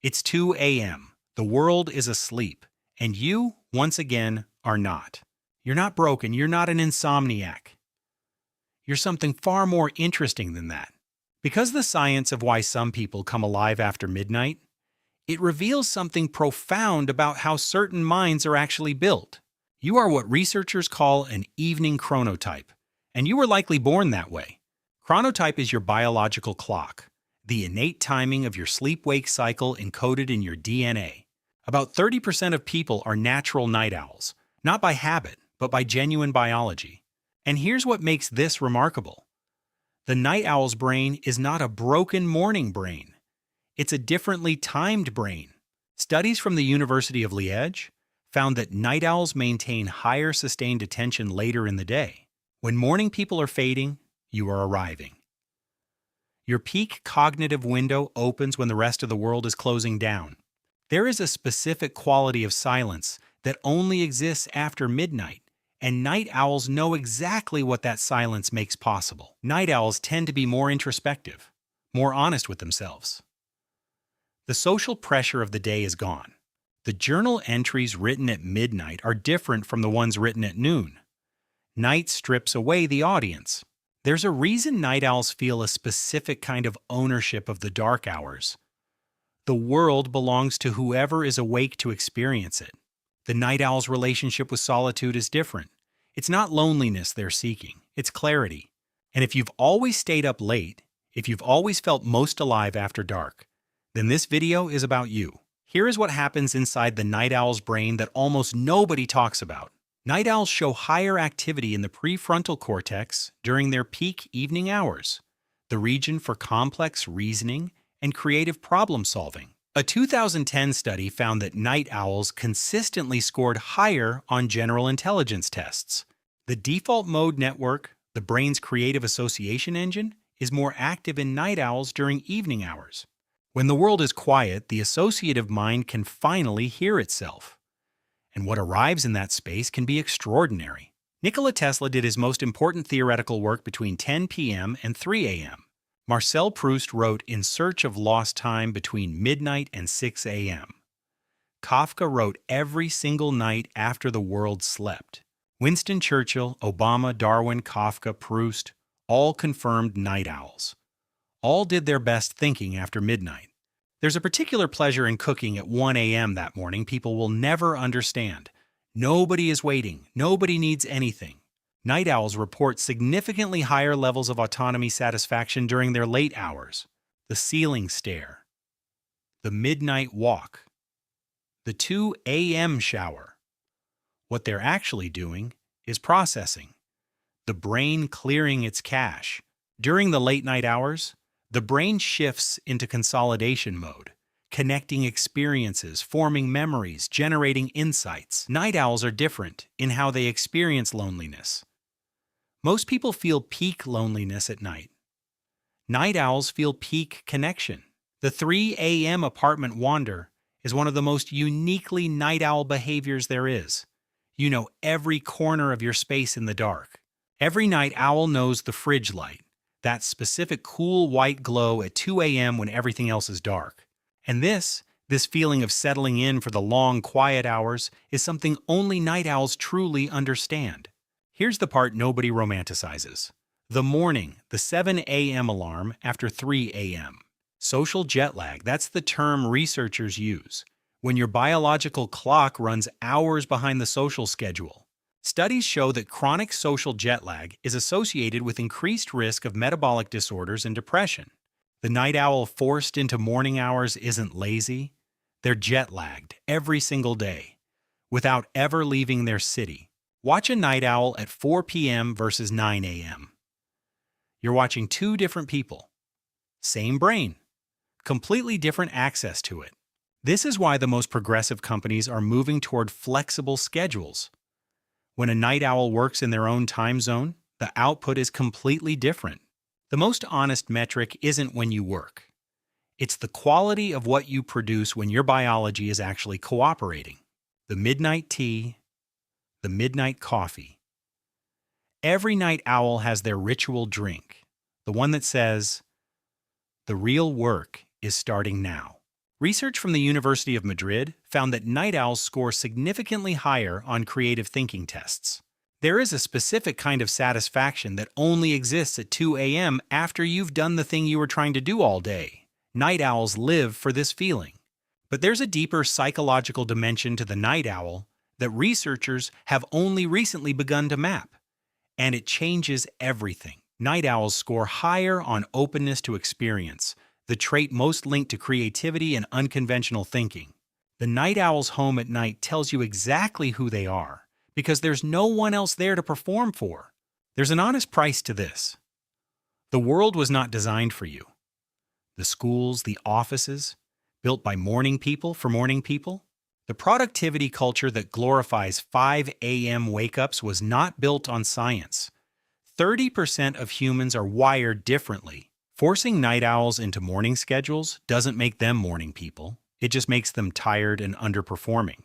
It's 2 a.m. The world is asleep, and you, once again, are not. You're not broken. You're not an insomniac. You're something far more interesting than that. Because the science of why some people come alive after midnight, it reveals something profound about how certain minds are actually built. You are what researchers call an evening chronotype, and you were likely born that way. Chronotype is your biological clock, the innate timing of your sleep-wake cycle encoded in your DNA. About 30% of people are natural night owls, not by habit, but by genuine biology. And here's what makes this remarkable. The night owl's brain is not a broken morning brain. It's a differently timed brain. Studies from the University of Liège found that night owls maintain higher sustained attention later in the day. When morning people are fading, you are arriving. Your peak cognitive window opens when the rest of the world is closing down. There is a specific quality of silence that only exists after midnight, and night owls know exactly what that silence makes possible. Night owls tend to be more introspective, more honest with themselves. The social pressure of the day is gone. The journal entries written at midnight are different from the ones written at noon. Night strips away the audience. There's a reason night owls feel a specific kind of ownership of the dark hours. The world belongs to whoever is awake to experience it. The night owl's relationship with solitude is different. It's not loneliness they're seeking, it's clarity. And if you've always stayed up late, if you've always felt most alive after dark, then this video is about you. Here is what happens inside the night owl's brain that almost nobody talks about. Night owls show higher activity in the prefrontal cortex during their peak evening hours, the region for complex reasoning and creative problem solving. A 2010 study found that night owls consistently scored higher on general intelligence tests. The default mode network, the brain's creative association engine, is more active in night owls during evening hours. When the world is quiet, the associative mind can finally hear itself. And what arrives in that space can be extraordinary. Nikola Tesla did his most important theoretical work between 10 p.m. and 3 a.m. Marcel Proust wrote In Search of Lost Time between midnight and 6 a.m. Kafka wrote every single night after the world slept. Winston Churchill, Obama, Darwin, Kafka, Proust, all confirmed night owls. All did their best thinking after midnight. There's a particular pleasure in cooking at 1 a.m. that morning people will never understand. Nobody is waiting. Nobody needs anything. Night owls report significantly higher levels of autonomy satisfaction during their late hours. The ceiling stare, the midnight walk, the 2 a.m. shower. What they're actually doing is processing, the brain clearing its cache. During the late night hours, the brain shifts into consolidation mode, connecting experiences, forming memories, generating insights. Night owls are different in how they experience loneliness. Most people feel peak loneliness at night. Night owls feel peak connection. The 3 a.m. apartment wander is one of the most uniquely night owl behaviors there is. You know every corner of your space in the dark. Every night owl knows the fridge light, that specific cool white glow at 2 a.m. when everything else is dark. And this feeling of settling in for the long, quiet hours is something only night owls truly understand. Here's the part nobody romanticizes. The morning, the 7 a.m. alarm after 3 a.m. Social jet lag, that's the term researchers use. When your biological clock runs hours behind the social schedule. Studies show that chronic social jet lag is associated with increased risk of metabolic disorders and depression. The night owl forced into morning hours isn't lazy. They're jet lagged every single day, without ever leaving their city. Watch a night owl at 4 p.m. versus 9 a.m. You're watching two different people. Same brain. Completely different access to it. This is why the most progressive companies are moving toward flexible schedules. When a night owl works in their own time zone, the output is completely different. The most honest metric isn't when you work. It's the quality of what you produce when your biology is actually cooperating. The midnight tea, the midnight coffee. Every night owl has their ritual drink, the one that says, "The real work is starting now." Research from the University of Madrid found that night owls score significantly higher on creative thinking tests. There is a specific kind of satisfaction that only exists at 2 a.m. after you've done the thing you were trying to do all day. Night owls live for this feeling. But there's a deeper psychological dimension to the night owl that researchers have only recently begun to map. And it changes everything. Night owls score higher on openness to experience, the trait most linked to creativity and unconventional thinking. The night owl's home at night tells you exactly who they are, because there's no one else there to perform for. There's an honest price to this. The world was not designed for you. The schools, the offices, built by morning people for morning people. The productivity culture that glorifies 5 a.m. wake-ups was not built on science. 30% of humans are wired differently. Forcing night owls into morning schedules doesn't make them morning people. It just makes them tired and underperforming.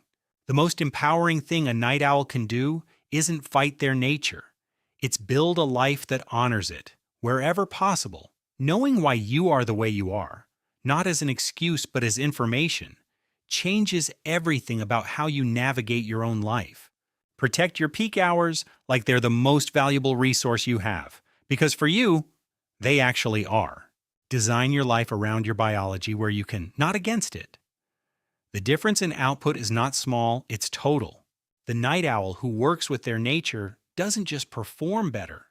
The most empowering thing a night owl can do isn't fight their nature. It's build a life that honors it, wherever possible, knowing why you are the way you are, not as an excuse but as information, changes everything about how you navigate your own life. Protect your peak hours like they're the most valuable resource you have, because for you, they actually are. Design your life around your biology where you can, not against it. The difference in output is not small, it's total. The night owl who works with their nature doesn't just perform better.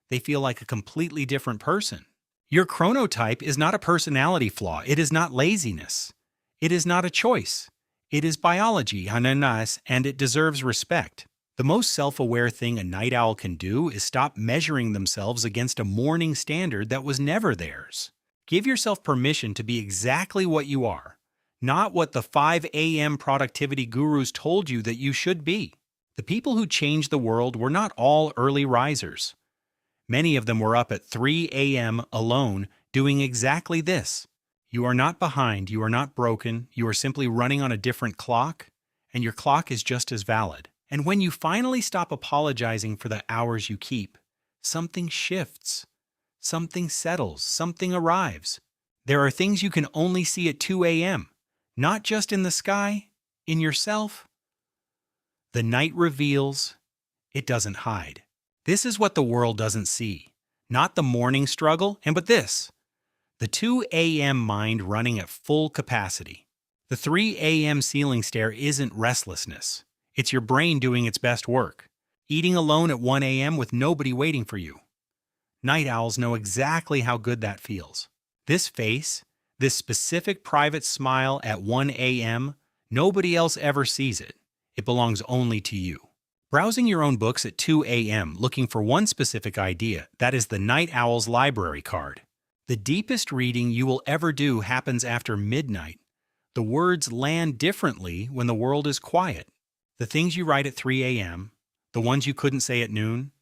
They feel like a completely different person. Your chronotype is not a personality flaw. It is not laziness. It is not a choice. It is biology, ananas, and it deserves respect. The most self-aware thing a night owl can do is stop measuring themselves against a morning standard that was never theirs. Give yourself permission to be exactly what you are, not what the 5 a.m. productivity gurus told you that you should be. The people who changed the world were not all early risers. Many of them were up at 3 a.m. alone doing exactly this. You are not behind, you are not broken, you are simply running on a different clock, and your clock is just as valid. And when you finally stop apologizing for the hours you keep, something shifts, something settles, something arrives. There are things you can only see at 2 a.m., not just in the sky, in yourself. The night reveals, it doesn't hide. This is what the world doesn't see. Not the morning struggle, but this. The 2 a.m. mind running at full capacity. The 3 a.m. ceiling stare isn't restlessness. It's your brain doing its best work. Eating alone at 1 a.m. with nobody waiting for you. Night owls know exactly how good that feels. This face, this specific private smile at 1 a.m., nobody else ever sees it. It belongs only to you. Browsing your own books at 2 a.m. looking for one specific idea, that is the night owl's library card. The deepest reading you will ever do happens after midnight. The words land differently when the world is quiet. The things you write at 3 a.m., the ones you couldn't say at noon,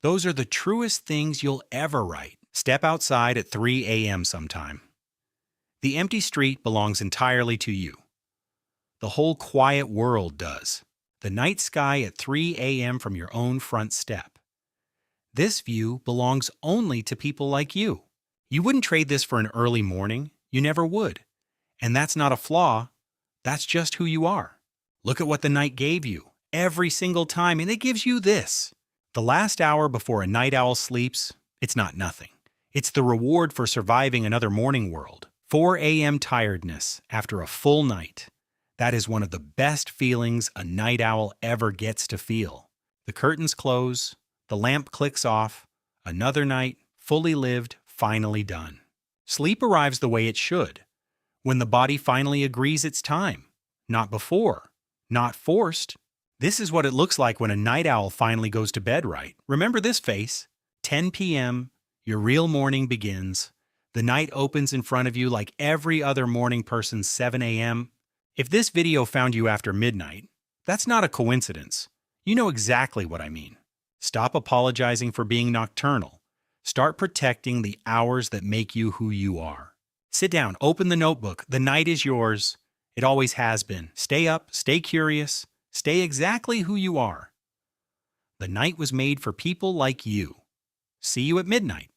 those are the truest things you'll ever write. Step outside at 3 a.m. sometime. The empty street belongs entirely to you. The whole quiet world does. The night sky at 3 a.m. from your own front step. This view belongs only to people like you. You wouldn't trade this for an early morning. You never would. And that's not a flaw. That's just who you are. Look at what the night gave you every single time, and it gives you this. The last hour before a night owl sleeps, it's not nothing. It's the reward for surviving another morning world. 4 a.m. tiredness after a full night. That is one of the best feelings a night owl ever gets to feel. The curtains close, the lamp clicks off, another night, fully lived, finally done. Sleep arrives the way it should, when the body finally agrees it's time. Not before, not forced. This is what it looks like when a night owl finally goes to bed right. Remember this face. 10 p.m., your real morning begins. The night opens in front of you like every other morning person's 7 a.m. If this video found you after midnight, that's not a coincidence. You know exactly what I mean. Stop apologizing for being nocturnal. Start protecting the hours that make you who you are. Sit down, open the notebook. The night is yours. It always has been. Stay up, stay curious, stay exactly who you are. The night was made for people like you. See you at midnight.